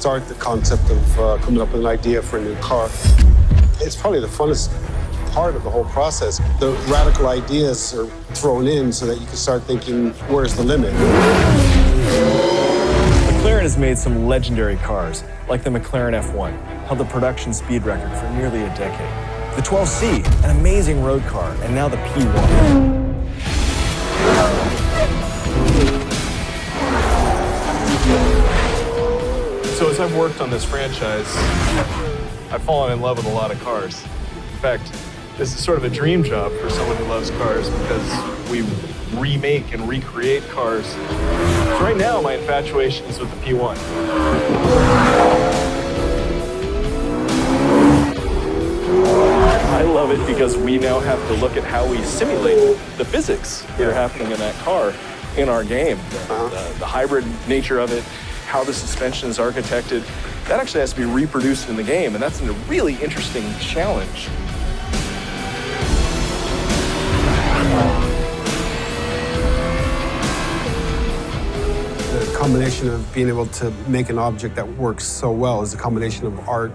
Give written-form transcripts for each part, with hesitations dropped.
start the concept of coming up with an idea for a new car. It's probably the funnest part of the whole process. The radical ideas are thrown in so that you can start thinking, where's the limit? McLaren has made some legendary cars, like the McLaren F1, held the production speed record for nearly a decade. The 12C, an amazing road car, and now the P1. So as I've worked on this franchise, I've fallen in love with a lot of cars. In fact, this is sort of a dream job for someone who loves cars because we remake and recreate cars. So right now, my infatuation is with the P1. I love it because we now have to look at how we simulate the physics that are happening in that car in our game. The hybrid nature of it, how the suspension is architected, that actually has to be reproduced in the game, and that's a really interesting challenge. The combination of being able to make an object that works so well is a combination of art,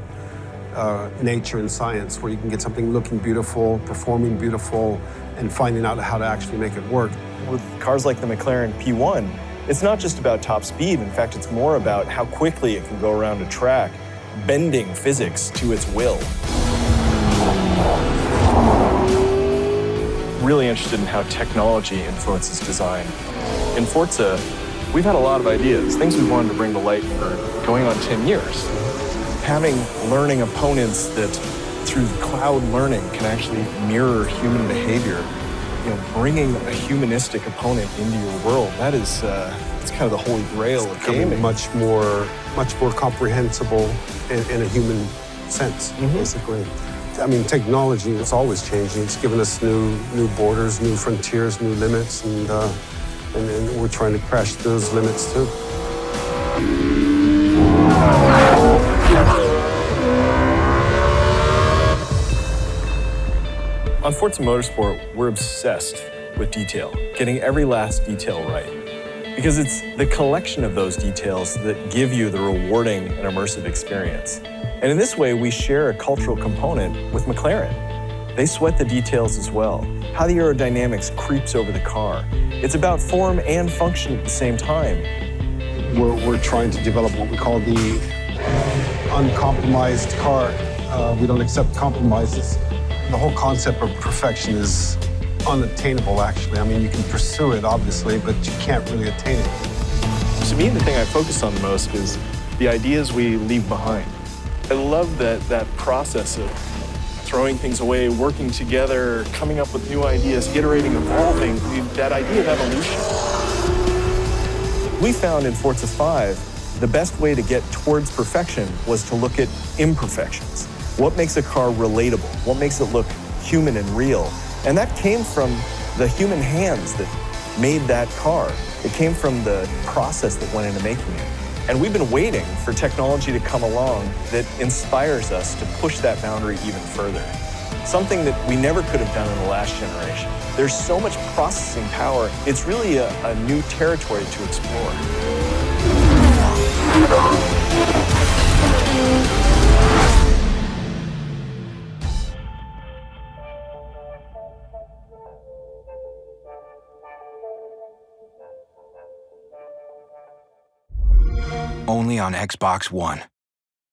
nature, and science, where you can get something looking beautiful, performing beautiful, and finding out how to actually make it work. With cars like the McLaren P1, it's not just about top speed. In fact, it's more about how quickly it can go around a track, bending physics to its will. Really interested in how technology influences design. In Forza, we've had a lot of ideas, things we wanted to bring to light for going on 10 years. Having learning opponents that, through the cloud learning, can actually mirror human behavior. Bringing a humanistic opponent into your world, that is, it's kind of the holy grail of gaming. Much more comprehensible in a human sense, basically. I mean, technology is always changing. It's given us new borders, new frontiers, new limits, and we're trying to crash those limits too. On Forza Motorsport, we're obsessed with detail, getting every last detail right. Because it's the collection of those details that give you the rewarding and immersive experience. And in this way, we share a cultural component with McLaren. They sweat the details as well, how the aerodynamics creeps over the car. It's about form and function at the same time. We're trying to develop what we call the uncompromised car. We don't accept compromises. The whole concept of perfection is unattainable, actually. I mean, you can pursue it, obviously, but you can't really attain it. To me, the thing I focus on the most is the ideas we leave behind. I love that process of throwing things away, working together, coming up with new ideas, iterating, evolving, that idea of evolution. We found in Forza 5, the best way to get towards perfection was to look at imperfections. What makes a car relatable? What makes it look human and real? And that came from the human hands that made that car. It came from the process that went into making it. And we've been waiting for technology to come along that inspires us to push that boundary even further. Something that we never could have done in the last generation. There's so much processing power, it's really a new territory to explore. Only on Xbox One.